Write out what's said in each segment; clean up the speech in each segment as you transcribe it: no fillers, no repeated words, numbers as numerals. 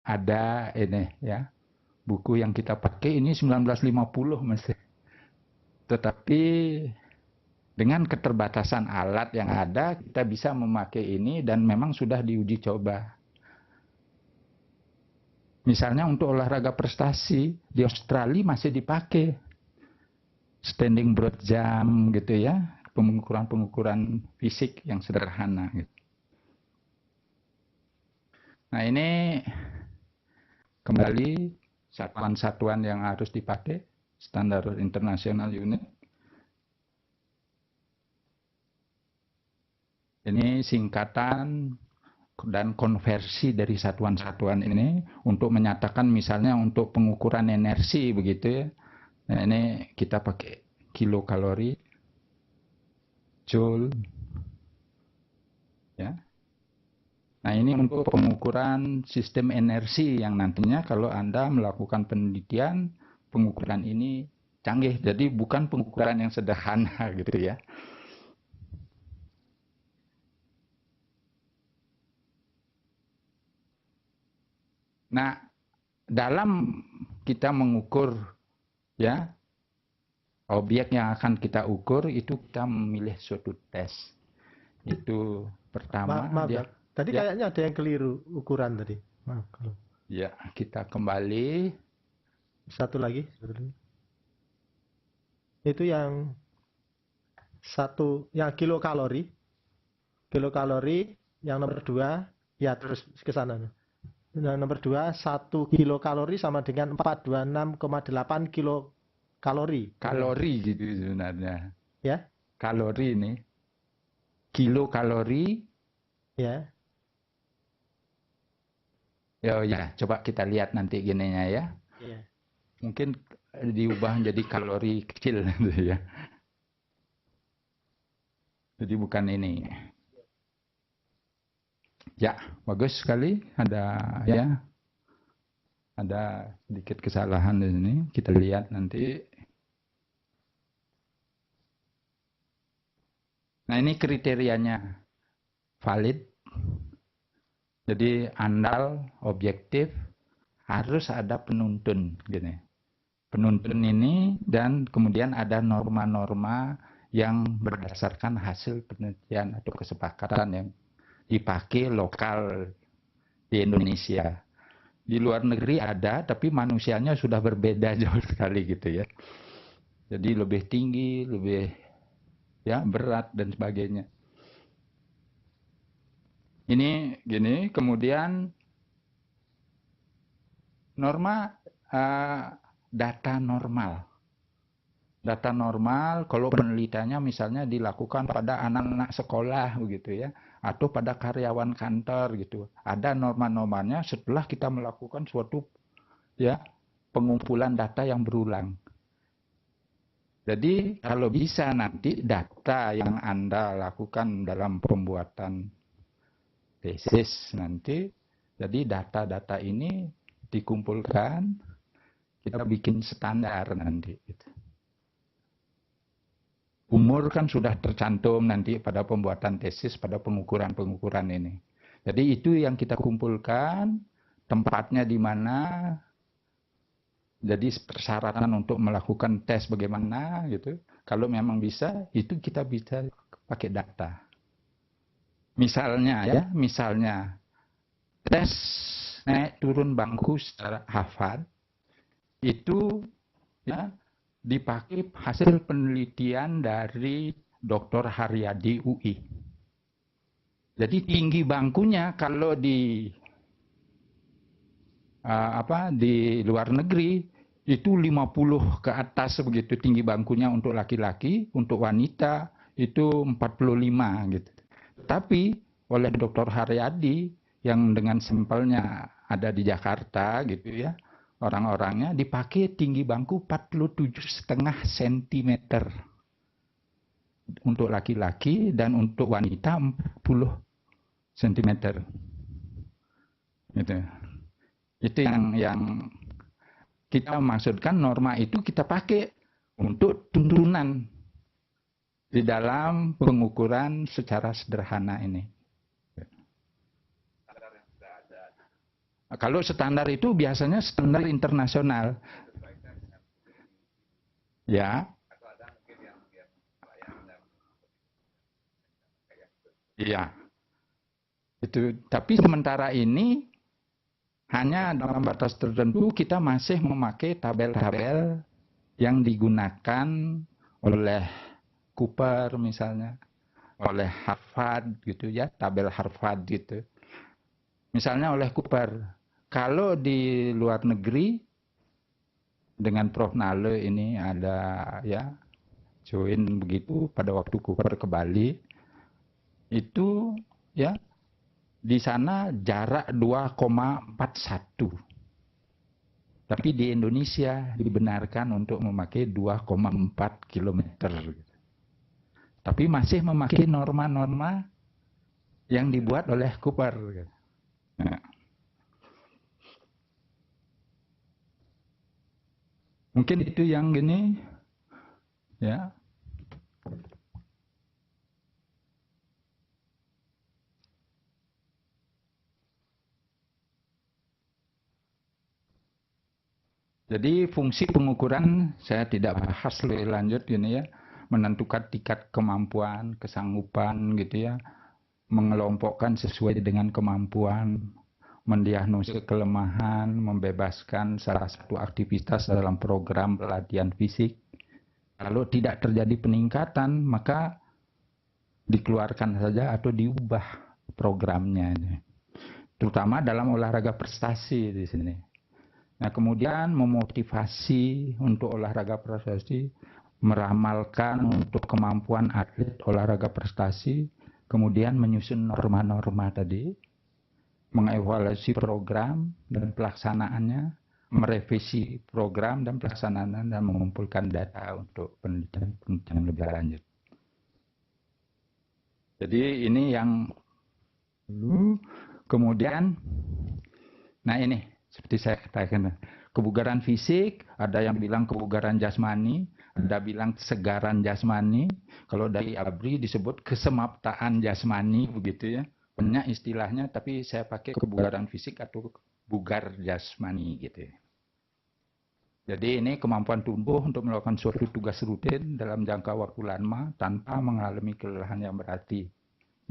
ada ini ya, buku yang kita pakai ini 1950 mesti. Tetapi dengan keterbatasan alat yang ada, kita bisa memakai ini dan memang sudah diuji coba. Misalnya untuk olahraga prestasi, di Australia masih dipakai. Standing broad jump gitu ya, pengukuran-pengukuran fisik yang sederhana. Gitu. Nah ini kembali satuan-satuan yang harus dipakai, standar internasional unit. Ini singkatan dan konversi dari satuan-satuan ini untuk menyatakan misalnya untuk pengukuran energi begitu ya. Nah, ini kita pakai kilokalori, joule, ya. Nah ini untuk pengukuran sistem energi yang nantinya kalau Anda melakukan penelitian, pengukuran ini canggih. Jadi bukan pengukuran yang sederhana gitu ya. Nah, dalam kita mengukur ya objek yang akan kita ukur itu kita memilih suatu tes. Itu pertama Maaf dia. ya, tadi Ya, kayaknya ada yang keliru ukuran tadi. Maaf kalau. ya kita kembali. Satu lagi. Itu yang yang kilokalori. Kilokalori, yang nomor 2, ya terus ke sana. Yang nomor 2, 1 kilokalori sama dengan 426,8 kilokalori. Kalori gitu sebenarnya. Ya? Kalori ini. Kilokalori. Ya. Ya, coba kita lihat nanti gininya ya. Ya. Mungkin diubah menjadi kalori kecil gitu ya. Jadi bukan ini. Ya, bagus sekali. Ada sedikit kesalahan di sini. Kita lihat nanti. Nah, ini kriterianya valid. Jadi andal, objektif, harus ada penuntun gini. Penuntun ini dan kemudian ada norma-norma yang berdasarkan hasil penelitian atau kesepakatan yang dipakai lokal di Indonesia. Di luar negeri ada, tapi manusianya sudah berbeda jauh sekali gitu ya. Jadi lebih tinggi, lebih ya berat dan sebagainya. Ini gini, kemudian norma data normal. Data normal kalau penelitiannya misalnya dilakukan pada anak-anak sekolah begitu ya, atau pada karyawan kantor gitu. Ada norma-normanya setelah kita melakukan suatu ya pengumpulan data yang berulang. Jadi kalau bisa nanti data yang Anda lakukan dalam pembuatan tesis nanti, jadi data-data ini dikumpulkan, kita bikin standar nanti. Gitu. Umur kan sudah tercantum nanti pada pembuatan tesis, pada pengukuran-pengukuran ini. Jadi itu yang kita kumpulkan, tempatnya di mana, jadi persyaratan untuk melakukan tes bagaimana gitu. Kalau memang bisa, itu kita bisa pakai data. Misalnya tes naik turun bangku secara hafal itu ya dipakai hasil penelitian dari Dr. Haryadi UI. Jadi tinggi bangkunya kalau di luar negeri itu 50 ke atas begitu tinggi bangkunya untuk laki-laki, untuk wanita itu 45 gitu. Tapi oleh Dr. Haryadi yang dengan sampelnya ada di Jakarta gitu ya, orang-orangnya dipakai tinggi bangku 47,5 cm untuk laki-laki dan untuk wanita 40 cm. Gitu. Itu yang kita maksudkan norma itu kita pakai untuk tuntunan di dalam pengukuran secara sederhana ini. Kalau standar itu biasanya standar internasional. Ya. Iya. Itu. Tapi sementara ini hanya dalam batas tertentu kita masih memakai tabel-tabel yang digunakan oleh Cooper misalnya, oleh Harvard gitu ya, tabel Harvard gitu. Misalnya oleh Cooper. Kalau di luar negeri dengan Prof. Nale ini ada ya join begitu pada waktu Cooper ke Bali, itu ya di sana jarak 2,41. Tapi di Indonesia dibenarkan untuk memakai 2,4 km. Tapi masih memakai norma-norma yang dibuat oleh Cooper. Nah. Mungkin itu yang gini, ya. Jadi fungsi pengukuran saya tidak bahas lebih lanjut gini ya, menentukan tingkat kemampuan, kesanggupan gitu ya, mengelompokkan sesuai dengan kemampuan, mendiagnosis kelemahan, membebaskan salah satu aktivitas dalam program pelatihan fisik. Kalau tidak terjadi peningkatan, maka dikeluarkan saja atau diubah programnya. Terutama dalam olahraga prestasi di sini. Nah, kemudian memotivasi untuk olahraga prestasi, meramalkan untuk kemampuan atlet olahraga prestasi, kemudian menyusun norma-norma tadi, mengevaluasi program dan pelaksanaannya, merevisi program dan pelaksanaannya, dan mengumpulkan data untuk penelitian lebih lanjut. Jadi ini yang dulu, kemudian, nah ini seperti saya katakan, kebugaran fisik, ada yang bilang kebugaran jasmani, ada bilang kesegaran jasmani. Kalau dari ABRI disebut kesemaptaan jasmani, begitu ya. Banyak istilahnya, tapi saya pakai kebugaran fisik atau bugar jasmani gitu ya. Jadi ini kemampuan tubuh untuk melakukan suatu tugas rutin dalam jangka waktu lama tanpa mengalami kelelahan yang berarti.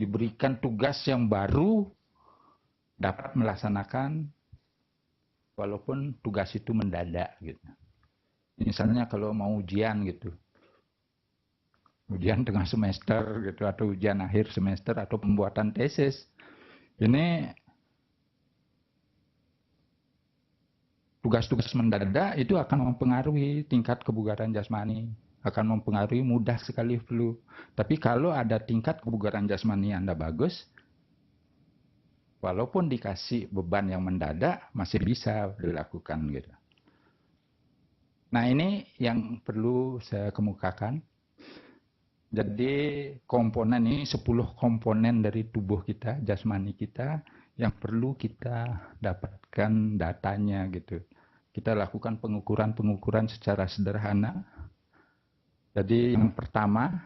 Diberikan tugas yang baru dapat melaksanakan walaupun tugas itu mendadak gitu. Misalnya kalau mau ujian gitu. Ujian tengah semester gitu atau ujian akhir semester atau pembuatan tesis. Ini tugas-tugas mendadak itu akan mempengaruhi tingkat kebugaran jasmani, akan mempengaruhi mudah sekali flu. Tapi kalau ada tingkat kebugaran jasmani Anda bagus, walaupun dikasih beban yang mendadak, masih bisa dilakukan gitu. Nah ini yang perlu saya kemukakan. Jadi komponen ini 10 komponen dari tubuh kita, jasmani kita, yang perlu kita dapatkan datanya gitu. Kita lakukan pengukuran-pengukuran secara sederhana. Jadi yang pertama,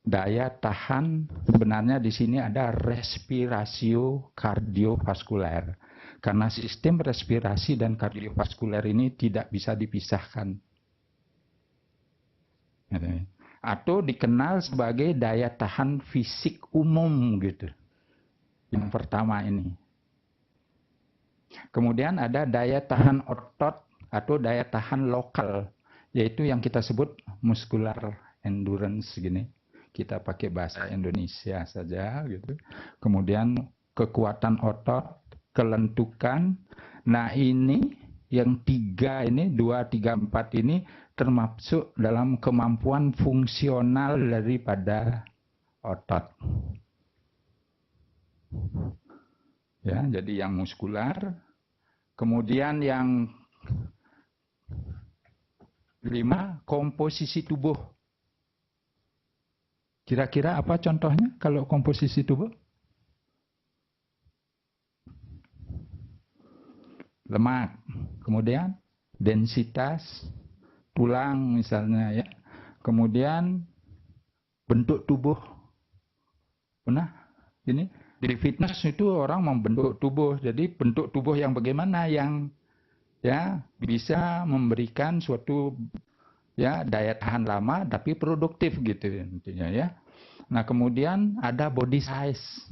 daya tahan, sebenarnya di sini ada respiratio kardiovaskuler. Karena sistem respirasi dan kardiovaskuler ini tidak bisa dipisahkan. Atau dikenal sebagai daya tahan fisik umum gitu. Yang pertama ini. Kemudian ada daya tahan otot atau daya tahan lokal, yaitu yang kita sebut muscular endurance gini. Kita pakai bahasa Indonesia saja gitu. Kemudian kekuatan otot, kelentukan. Nah ini yang 3 ini, 2, 3, 4 ini termasuk dalam kemampuan fungsional daripada otot. Ya, jadi yang muskular. Kemudian yang 5, komposisi tubuh. Kira-kira apa contohnya kalau komposisi tubuh? Lemak. Kemudian densitas tulang misalnya ya. Kemudian bentuk tubuh. Ini Di fitness itu orang membentuk tubuh. Jadi bentuk tubuh yang bagaimana yang ya bisa memberikan suatu ya daya tahan lama tapi produktif gitu intinya ya. Nah, kemudian ada body size.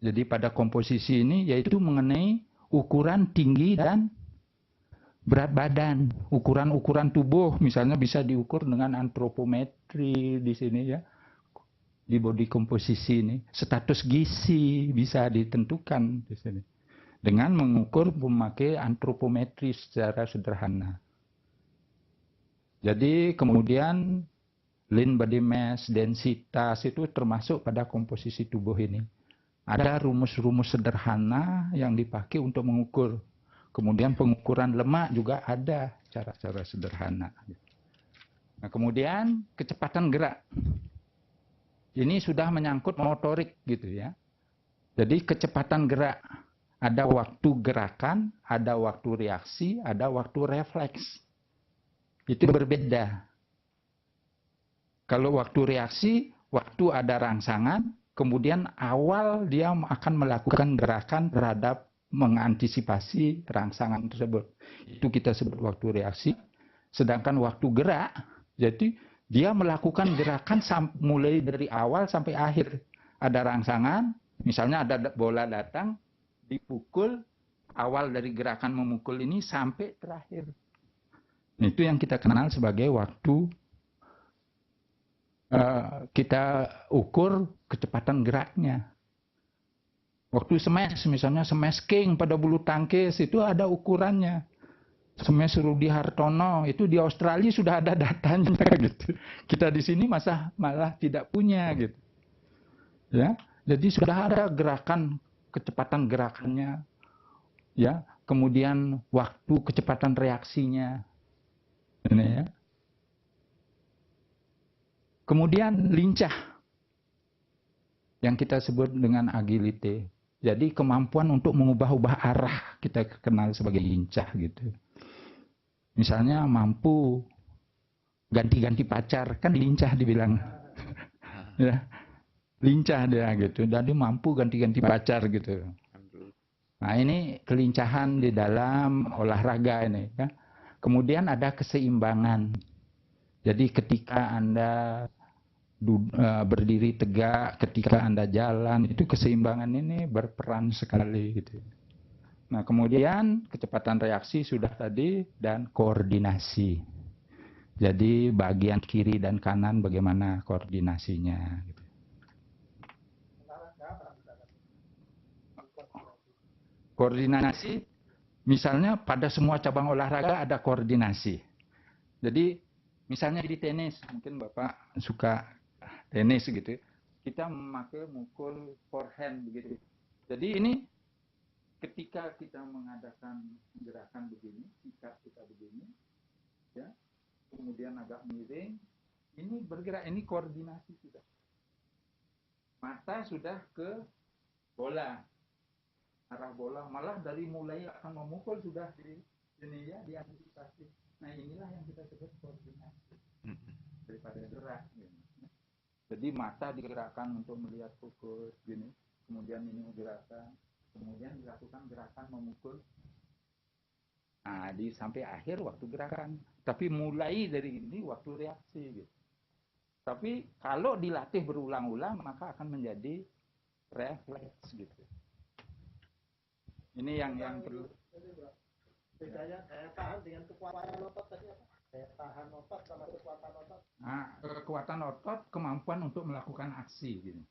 Jadi pada komposisi ini yaitu mengenai ukuran tinggi dan berat badan, ukuran-ukuran tubuh misalnya bisa diukur dengan antropometri di sini ya. Di body komposisi ini, status gizi bisa ditentukan di sini dengan mengukur memakai antropometri secara sederhana. Jadi kemudian lean body mass, densitas itu termasuk pada komposisi tubuh ini. Ada rumus-rumus sederhana yang dipakai untuk mengukur. Kemudian pengukuran lemak juga ada cara-cara sederhana. Nah, kemudian kecepatan gerak. Ini sudah menyangkut motorik gitu ya. Jadi kecepatan gerak. Ada waktu gerakan, ada waktu reaksi, ada waktu refleks. Itu berbeda. Kalau waktu reaksi, waktu ada rangsangan, kemudian awal dia akan melakukan gerakan terhadap mengantisipasi rangsangan tersebut. Itu kita sebut waktu reaksi. Sedangkan waktu gerak, jadi dia melakukan gerakan mulai dari awal sampai akhir. Ada rangsangan, misalnya ada bola datang, dipukul, awal dari gerakan memukul ini sampai terakhir. Itu yang kita kenal sebagai waktu kita ukur kecepatan geraknya. Waktu smash, misalnya smash king pada bulu tangkis, itu ada ukurannya. Smash Rudi Hartono itu di Australia sudah ada datanya gitu. Kita di sini malah tidak punya gitu. Ya, jadi sudah ada gerakan kecepatan gerakannya, ya. Kemudian waktu kecepatan reaksinya, ini ya. Kemudian lincah, yang kita sebut dengan agility. Jadi kemampuan untuk mengubah-ubah arah kita kenal sebagai lincah gitu. Misalnya mampu ganti-ganti pacar, kan lincah dibilang. Ya, lincah dia gitu. Jadi mampu ganti-ganti pacar gitu. Nah, ini kelincahan di dalam olahraga ini ya. Kemudian ada keseimbangan. Jadi ketika Anda berdiri tegak, ketika Anda jalan, itu keseimbangan ini berperan sekali gitu. Nah, kemudian kecepatan reaksi sudah tadi dan koordinasi. Jadi bagian kiri dan kanan bagaimana koordinasinya. Gitu. Koordinasi, misalnya pada semua cabang olahraga ada koordinasi. Jadi misalnya di tenis, mungkin Bapak suka tenis gitu. Kita memakai mukul forehand begitu. Jadi ini ketika kita mengadakan gerakan begini, sikap kita begini, ya, kemudian agak miring, ini bergerak, ini koordinasi sudah. Mata sudah ke bola, arah bola, malah dari mulai akan memukul sudah di ini ya, diantisipasi. Nah, inilah yang kita sebut koordinasi daripada gerak. Gitu. Jadi mata digerakkan untuk melihat fokus, gini, kemudian ini gerakan. Kemudian dilakukan gerakan memukul. Nah, sampai akhir waktu gerakan. Tapi mulai dari ini waktu reaksi. Gitu. Tapi kalau dilatih berulang-ulang, maka akan menjadi refleks. Gitu. Ini yang perlu. Bedanya daya tahan dengan kekuatan otot tadi apa? Daya tahan otot sama kekuatan otot. Nah, kekuatan otot, kemampuan untuk melakukan aksi. Gitu.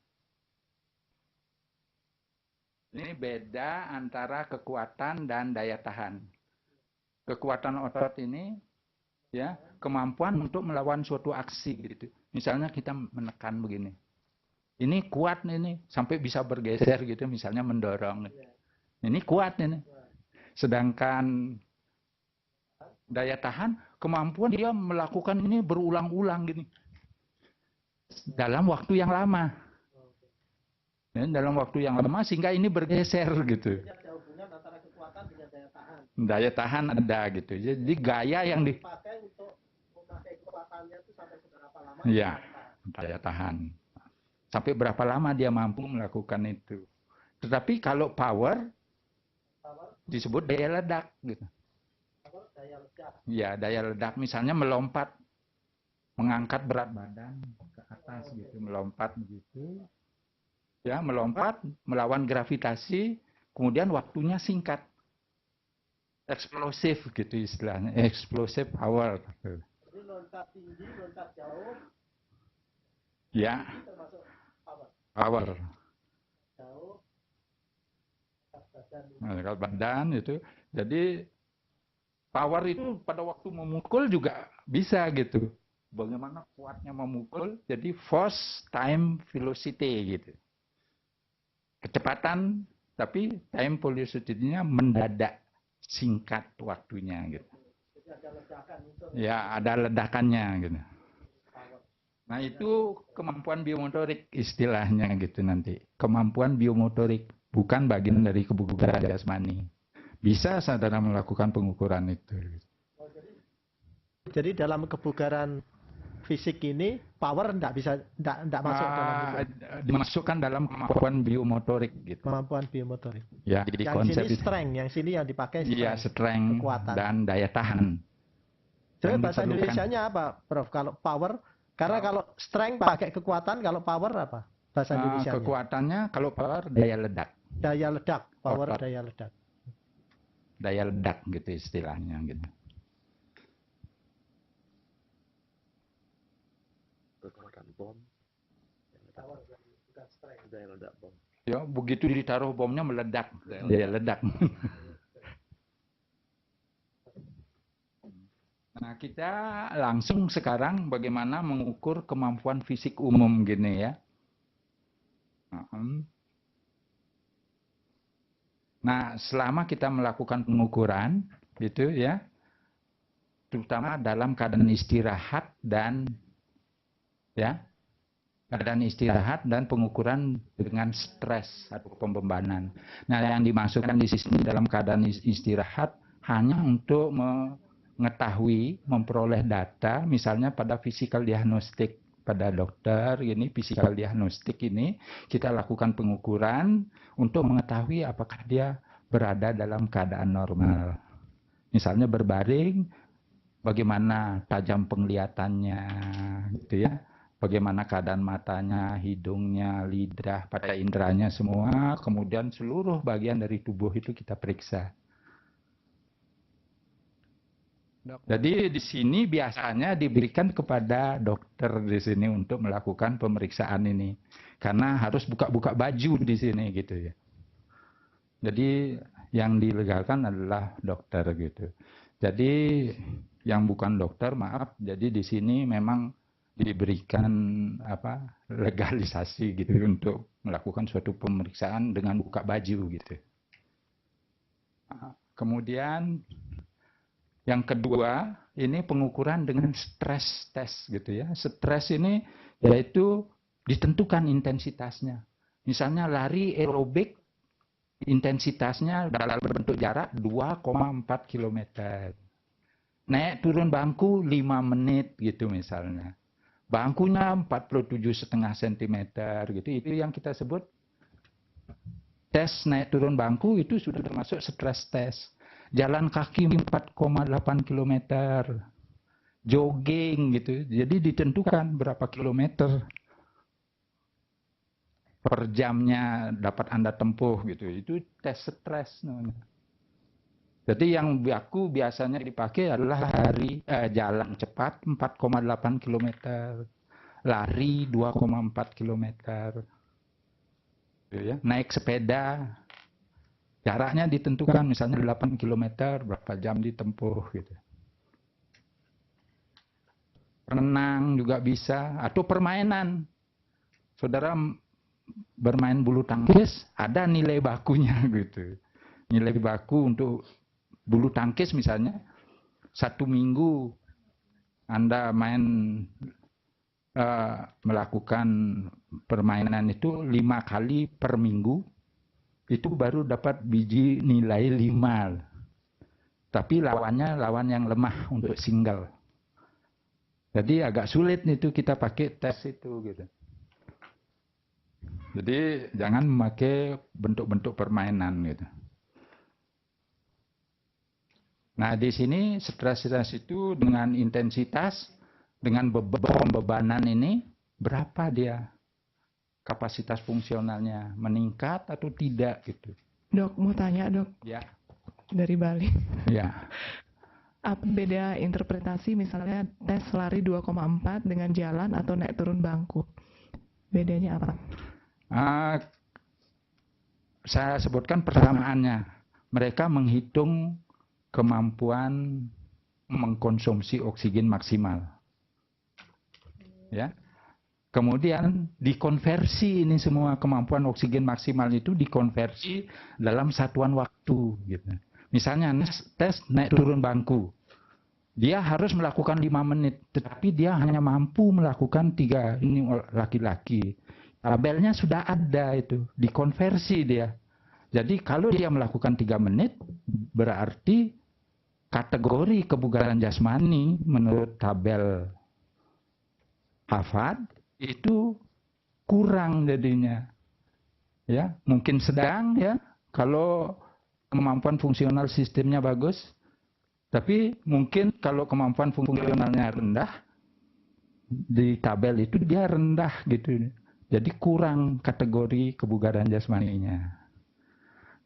Ini beda antara kekuatan dan daya tahan. Kekuatan otot ini ya, kemampuan untuk melawan suatu aksi gitu. Misalnya kita menekan begini. Ini kuat ini sampai bisa bergeser gitu, misalnya mendorong. Ini kuat ini. Sedangkan daya tahan, kemampuan dia melakukan ini berulang-ulang gini. Dalam waktu yang lama. Ya, dalam waktu yang lama sehingga ini bergeser gitu. Ada hubungan antara kekuatan dengan daya tahan. Daya tahan ada gitu. Jadi gaya yang dipakai untuk memakai kekuatannya itu sampai seberapa lama? Ya, daya tahan. Sampai berapa lama dia mampu melakukan itu. Tetapi kalau power disebut daya ledak gitu. Ya, daya ledak misalnya melompat, mengangkat berat badan ke atas gitu, melompat begitu. Ya, melompat melawan gravitasi, kemudian waktunya singkat. Eksplosif gitu istilahnya, explosive power. Gitu. Jadi loncat tinggi, loncat jauh. Ya. Termasuk power. Power. Jauh. Angkat badan itu. Jadi power itu pada waktu memukul juga bisa gitu. Bagaimana kuatnya memukul? Jadi force time velocity gitu. Kecepatan tapi time velocity-nya mendadak, singkat waktunya gitu. Ya, ada ledakannya gitu. Nah, itu kemampuan biomotorik istilahnya gitu nanti. Kemampuan biomotorik, bukan bagian dari kebugaran jasmani. Bisa saudara melakukan pengukuran itu. Jadi dalam kebugaran fisik ini power tidak masuk dalam itu. Dimasukkan dalam kemampuan biomotorik gitu. Kemampuan biomotorik. Ya, jadi yang konsep sini strength, yang sini yang dipakai strength. Iya, strength kekuatan dan daya tahan. Jadi bahasa Indonesianya apa, Prof? Kalau power, karena kalau strength pakai kekuatan, kalau power apa? Bahasa Indonesianya. Kekuatannya kalau power daya ledak. Daya ledak, power daya ledak. Daya ledak gitu istilahnya gitu. Kekuatan bom. Daya ledak bom. Ya, begitu ditaruh bomnya meledak, daya ledak. Nah, kita langsung sekarang bagaimana mengukur kemampuan fisik umum gini ya. Nah, selama kita melakukan pengukuran gitu ya, terutama dalam keadaan istirahat dan ya, keadaan istirahat dan pengukuran dengan stres atau pembebanan. Nah, yang dimasukkan di sini dalam keadaan istirahat hanya untuk mengetahui, memperoleh data, misalnya pada physical diagnostic, pada dokter ini physical diagnostic ini kita lakukan pengukuran untuk mengetahui apakah dia berada dalam keadaan normal. Misalnya berbaring, bagaimana tajam penglihatannya, gitu ya. Bagaimana keadaan matanya, hidungnya, lidah, pada inderanya semua, kemudian seluruh bagian dari tubuh itu kita periksa. Jadi di sini biasanya diberikan kepada dokter di sini untuk melakukan pemeriksaan ini, karena harus buka-buka baju di sini gitu ya. Jadi yang dilegalkan adalah dokter gitu. Jadi yang bukan dokter maaf, jadi di sini memang diberikan legalisasi gitu untuk melakukan suatu pemeriksaan dengan buka baju gitu. Kemudian yang kedua, ini pengukuran dengan stress test gitu ya. Stres ini yaitu ditentukan intensitasnya. Misalnya lari aerobik, intensitasnya dalam bentuk jarak 2,4 km. Naik turun bangku 5 menit gitu misalnya. Bangkunya 47,5 cm gitu. Itu yang kita sebut tes naik turun bangku, itu sudah termasuk stress test. Jalan kaki 4,8 km, jogging gitu. Jadi ditentukan berapa kilometer per jamnya dapat Anda tempuh gitu. Itu tes stres namanya. Jadi yang baku biasanya dipakai adalah jalan cepat 4,8 km, lari 2,4 km, ya. Naik sepeda. Jaraknya ditentukan misalnya 8 km, berapa jam ditempuh gitu. Renang juga bisa, atau permainan. Saudara bermain bulu tangkis, ada nilai bakunya gitu. Nilai baku untuk bulu tangkis misalnya, 1 minggu Anda melakukan permainan itu 5 kali per minggu, itu baru dapat biji nilai 5. Tapi lawannya lawan yang lemah untuk single. Jadi agak sulit itu kita pakai tes itu gitu. Jadi jangan memakai bentuk-bentuk permainan gitu. Nah, di sini stres itu dengan intensitas, dengan bebanan ini, berapa dia kapasitas fungsionalnya, meningkat atau tidak gitu. Dok, mau tanya dok, Ya, dari Bali. ya. Apa beda interpretasi misalnya tes lari 2,4 dengan jalan atau naik turun bangku? Bedanya apa? Saya sebutkan persamaannya. Mereka menghitung kemampuan mengkonsumsi oksigen maksimal. Ya. Kemudian dikonversi ini semua kemampuan oksigen maksimal itu dikonversi dalam satuan waktu gitu. Misalnya tes naik turun bangku. Dia harus melakukan 5 menit, tetapi dia hanya mampu melakukan 3. Ini laki-laki. Tabelnya sudah ada itu, dikonversi dia. Jadi kalau dia melakukan 3 menit, berarti kategori kebugaran jasmani menurut tabel Harvard itu kurang jadinya. Ya, mungkin sedang ya kalau kemampuan fungsional sistemnya bagus. Tapi mungkin kalau kemampuan fungsionalnya rendah, di tabel itu dia rendah gitu. Jadi kurang kategori kebugaran jasmaninya.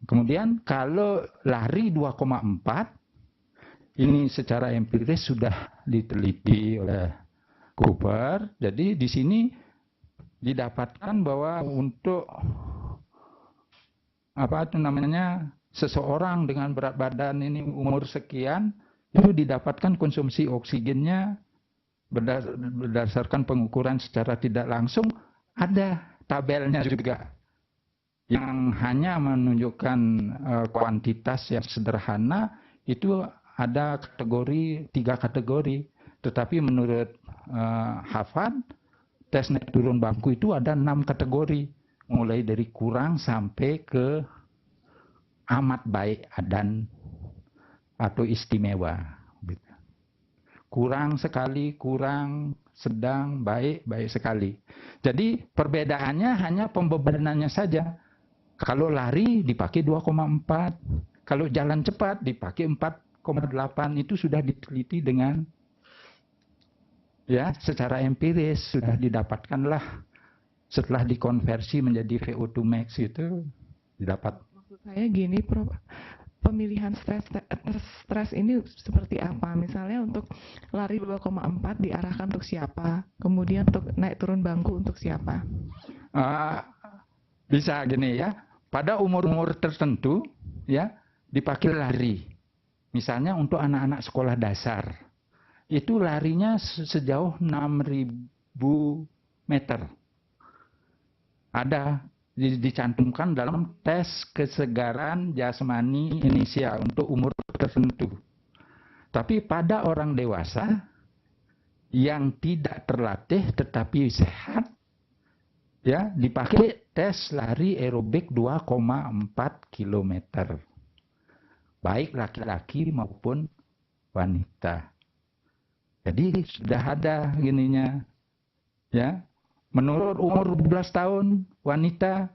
Kemudian kalau lari 2,4, ini secara empiris sudah diteliti oleh Cooper. Jadi di sini didapatkan bahwa untuk seseorang dengan berat badan ini umur sekian itu didapatkan konsumsi oksigennya berdasarkan pengukuran secara tidak langsung, ada tabelnya juga yang hanya menunjukkan kuantitas yang sederhana. Itu ada 3 kategori, tetapi menurut Harvard tes naik turun bangku itu ada 6 kategori, mulai dari kurang sampai ke amat baik dan atau istimewa. Kurang sekali, kurang, sedang, baik, baik sekali. Jadi perbedaannya hanya pembebanannya saja. Kalau lari dipakai 2,4, kalau jalan cepat dipakai 4,8. Itu sudah diteliti dengan ya secara empiris, sudah didapatkanlah setelah dikonversi menjadi VO2 max itu didapat. Maksud saya gini, Prof. Pemilihan stres ini seperti apa? Misalnya untuk lari 2,4 diarahkan untuk siapa? Kemudian untuk naik turun bangku untuk siapa? Bisa gini ya, pada umur-umur tertentu ya dipakai lari. Misalnya untuk anak-anak sekolah dasar, itu larinya sejauh 6.000 meter. Ada dicantumkan dalam tes kesegaran jasmani Indonesia untuk umur tertentu. Tapi pada orang dewasa yang tidak terlatih tetapi sehat, ya dipakai tes lari aerobik 2,4 km. Baik laki-laki maupun wanita. Jadi sudah ada gininya, ya. Menurut umur 12 tahun wanita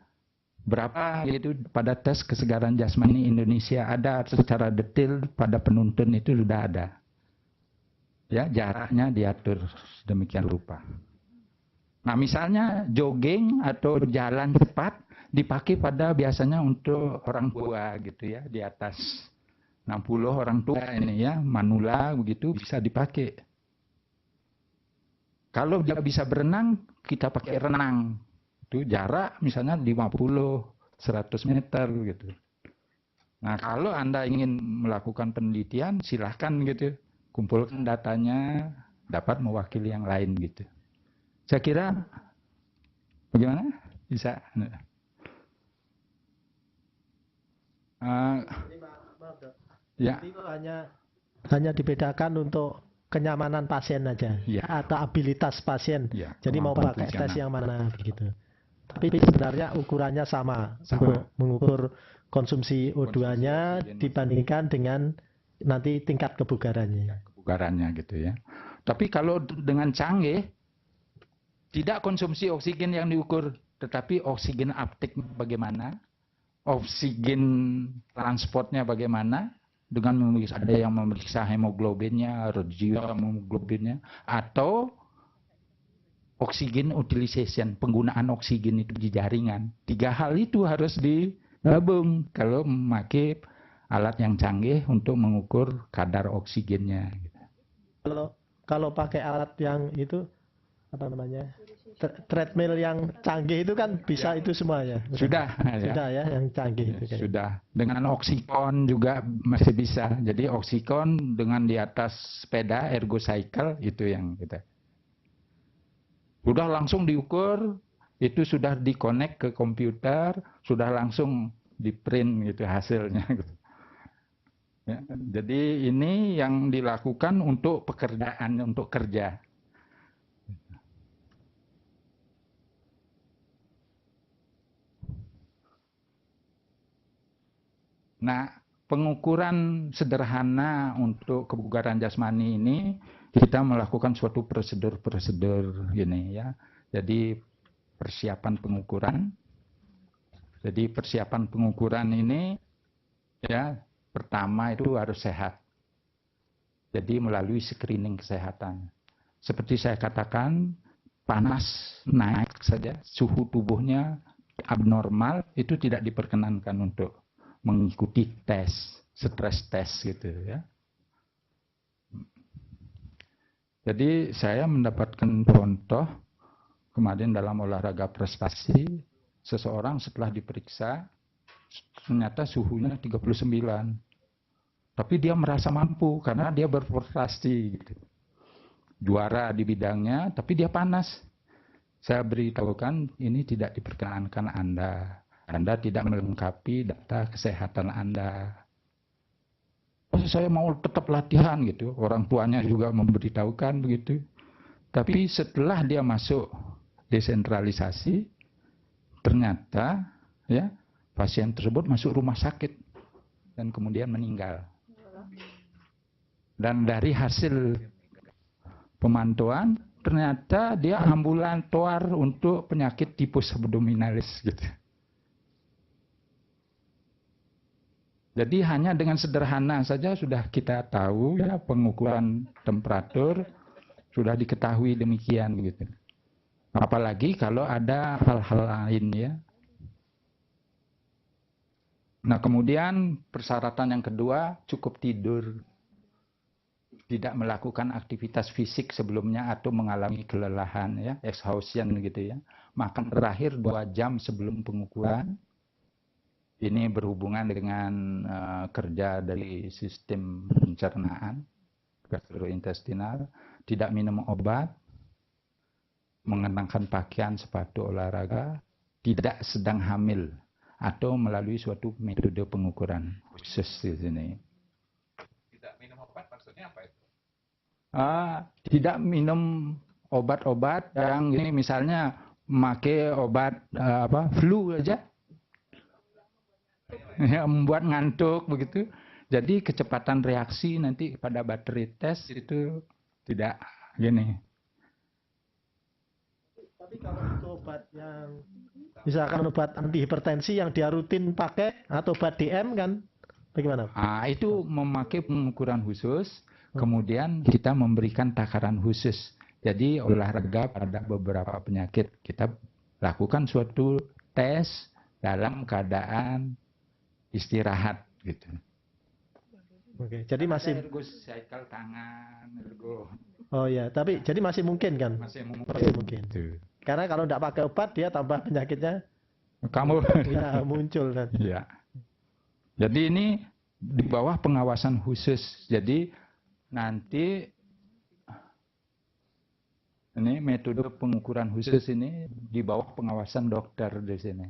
berapa gitu pada tes kesegaran jasmani Indonesia ada secara detail pada penuntun itu sudah ada. Ya, jaraknya diatur sedemikian rupa. Nah, misalnya jogging atau jalan cepat dipakai pada biasanya untuk orang tua gitu ya, di atas 60 orang tua ini ya, manula begitu bisa dipakai. Kalau dia bisa berenang, kita pakai renang. Itu jarak misalnya 50-100 meter gitu. Nah, kalau Anda ingin melakukan penelitian, silahkan gitu. Kumpulkan datanya, dapat mewakili yang lain gitu. Saya kira, bagaimana? Bisa. Ya. Itu hanya dibedakan untuk kenyamanan pasien aja, ya, atau abilitas pasien. Ya, jadi mau pakai tes yang mana begitu. Tapi sebenarnya ukurannya sama. Mengukur konsumsi O2-nya dibandingkan dengan nanti tingkat kebugarannya. Kebugarannya gitu ya. Tapi kalau dengan canggih, tidak konsumsi oksigen yang diukur, tetapi oksigen uptake bagaimana, oksigen transportnya bagaimana, dengan memeriksa, ada yang memeriksa hemoglobinnya, regio hemoglobinnya, atau oksigen utilization, penggunaan oksigen itu di jaringan. 3 hal itu harus digabung kalau memakai alat yang canggih untuk mengukur kadar oksigennya. Kalau pakai alat yang itu apa namanya, treadmill yang canggih itu kan bisa itu semua ya. Sudah ya yang canggih itu. Sudah. Dengan oksikon juga masih bisa. Jadi oksikon dengan di atas sepeda ergocycle itu yang kita. Sudah langsung diukur, itu sudah di-connect ke komputer, sudah langsung di-print gitu hasilnya. Ya, jadi ini yang dilakukan untuk pekerjaan, untuk kerja. Nah, pengukuran sederhana untuk kebugaran jasmani ini kita melakukan suatu prosedur-prosedur ini ya. Jadi persiapan pengukuran. Jadi persiapan pengukuran ini ya, pertama itu harus sehat. Jadi melalui screening kesehatan. Seperti saya katakan, panas naik saja, suhu tubuhnya abnormal, itu tidak diperkenankan untuk mengikuti tes, stres test gitu ya. Jadi saya mendapatkan contoh kemarin dalam olahraga prestasi, seseorang setelah diperiksa ternyata suhunya 39. Tapi dia merasa mampu karena dia berprestasi gitu. Juara di bidangnya, tapi dia panas. Saya beritahukan ini tidak diperkenankan Anda. Anda tidak melengkapi data kesehatan Anda. Saya mau tetap latihan gitu. Orang tuanya juga memberitahukan begitu. Tapi setelah dia masuk desentralisasi, ternyata ya pasien tersebut masuk rumah sakit dan kemudian meninggal. Dan dari hasil pemantauan, ternyata dia ambulatoar untuk penyakit tipus abdominalis gitu. Jadi hanya dengan sederhana saja sudah kita tahu ya pengukuran temperatur sudah diketahui demikian gitu. Apalagi kalau ada hal-hal lain ya. Nah, kemudian persyaratan yang kedua cukup tidur. Tidak melakukan aktivitas fisik sebelumnya atau mengalami kelelahan ya, exhaustion gitu ya. Makan terakhir 2 jam sebelum pengukuran. Ini berhubungan dengan kerja dari sistem pencernaan gastrointestinal, tidak minum obat, mengenakan pakaian sepatu olahraga, tidak sedang hamil atau melalui suatu metode pengukuran khusus di sini. Tidak minum obat maksudnya apa itu? Tidak minum obat-obat yang ini misalnya memakai obat flu aja. Ya, membuat ngantuk begitu. Jadi kecepatan reaksi nanti pada battery test itu tidak gini. Tapi kalau itu obat yang misalkan obat anti hipertensi yang dia rutin pakai atau obat DM kan bagaimana? Itu memakai pengukuran khusus, kemudian kita memberikan takaran khusus. Jadi olahraga pada beberapa penyakit kita lakukan suatu tes dalam keadaan istirahat gitu. Oke, jadi masih cycle tangan, ergo. Oh ya, tapi jadi masih mungkin kan? Masih mungkin. Gitu. Karena kalau tidak pakai obat dia tambah penyakitnya. Kamu ya muncul kan. Ya. Jadi ini di bawah pengawasan khusus. Jadi nanti ini metode pengukuran khusus ini di bawah pengawasan dokter di sini.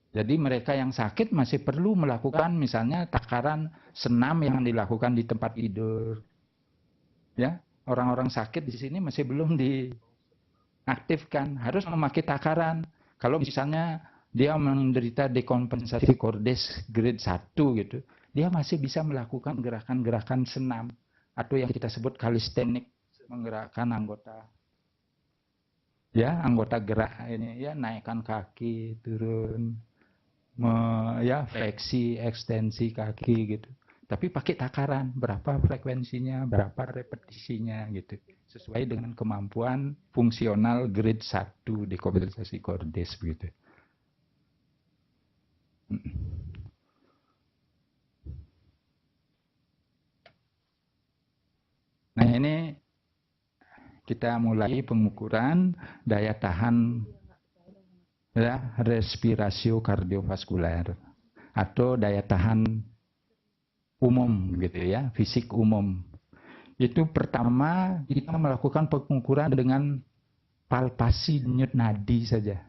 Jadi mereka yang sakit masih perlu melakukan misalnya takaran senam yang dilakukan di tempat tidur. Ya, orang-orang sakit di sini masih belum diaktifkan, harus memakai takaran. Kalau misalnya dia menderita dekompensasi kordes grade 1 gitu, dia masih bisa melakukan gerakan-gerakan senam atau yang kita sebut kalistenik, menggerakkan anggota. Ya, anggota gerak ini ya, naikkan kaki, turun, ya fleksi, ekstensi kaki gitu. Tapi pakai takaran, berapa frekuensinya, berapa repetisinya gitu. Sesuai dengan kemampuan fungsional grade 1 dekompensasi Cordes begitu. Nah, ini kita mulai pengukuran daya tahan ya, respirasio kardiovaskuler atau daya tahan umum gitu ya, fisik umum. Itu pertama kita melakukan pengukuran dengan palpasi denyut nadi saja.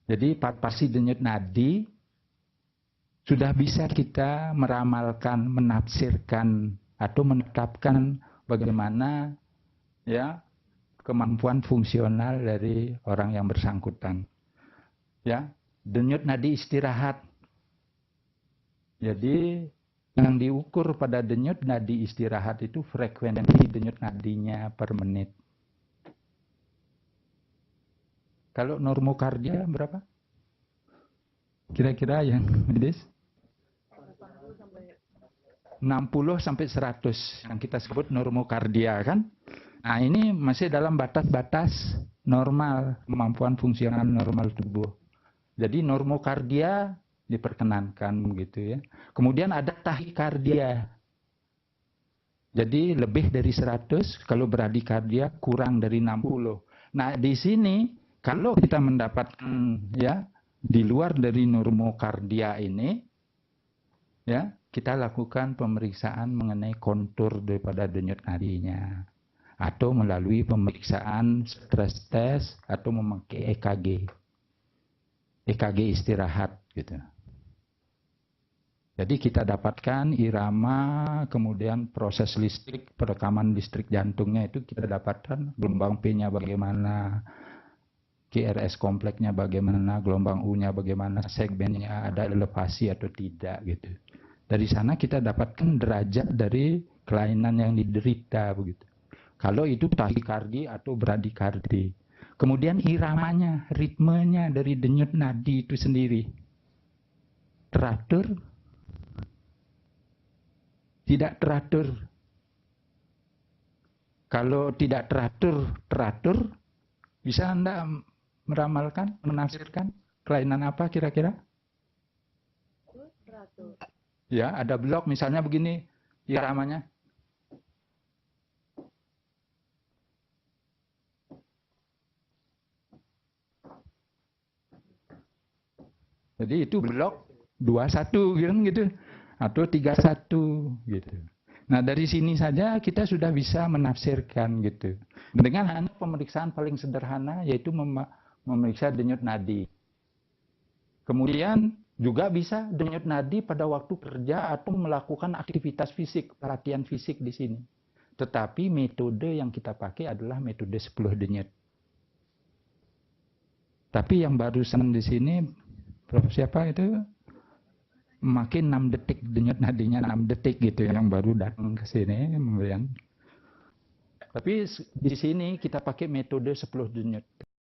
Jadi palpasi denyut nadi sudah bisa kita meramalkan, menafsirkan atau menetapkan bagaimana ya kemampuan fungsional dari orang yang bersangkutan. Ya, denyut nadi istirahat. Jadi yang diukur pada denyut nadi istirahat itu frekuensi denyut nadinya per menit. Kalau normokardia berapa? Kira-kira yang medis? 60 sampai 100 yang kita sebut normokardia kan? Nah, ini masih dalam batas-batas normal, kemampuan fungsional normal tubuh. Jadi normokardia diperkenankan gitu ya. Kemudian ada tahikardia. Jadi lebih dari 100, kalau bradikardia kurang dari 60. Nah, di sini kalau kita mendapatkan ya di luar dari normokardia ini ya, kita lakukan pemeriksaan mengenai kontur daripada denyut nadinya atau melalui pemeriksaan stress test atau memakai EKG. EKG istirahat gitu. Jadi kita dapatkan irama, kemudian proses listrik, perekaman listrik jantungnya itu kita dapatkan gelombang P-nya bagaimana, QRS kompleksnya bagaimana, gelombang U-nya bagaimana, segmennya ada elevasi atau tidak gitu. Dari sana kita dapatkan derajat dari kelainan yang diderita begitu. Kalau itu tahikardi atau bradikardi. Kemudian iramanya, ritmenya dari denyut nadi itu sendiri. Teratur, tidak teratur. Kalau tidak teratur, bisa Anda meramalkan, menafsirkan kelainan apa kira-kira? Teratur. Ya, ada blok misalnya begini iramanya. Jadi itu blok 21 gitu atau 31 gitu. Nah, dari sini saja kita sudah bisa menafsirkan gitu. Dengan hanya pemeriksaan paling sederhana yaitu memeriksa denyut nadi. Kemudian juga bisa denyut nadi pada waktu kerja atau melakukan aktivitas fisik, latihan fisik di sini. Tetapi metode yang kita pakai adalah metode 10 denyut. Tapi yang barusan di sini, Prof siapa itu? Makin 6 detik denyut nadinya 6 detik gitu yang baru datang ke sini kemudian. Tapi di sini kita pakai metode 10 denyut.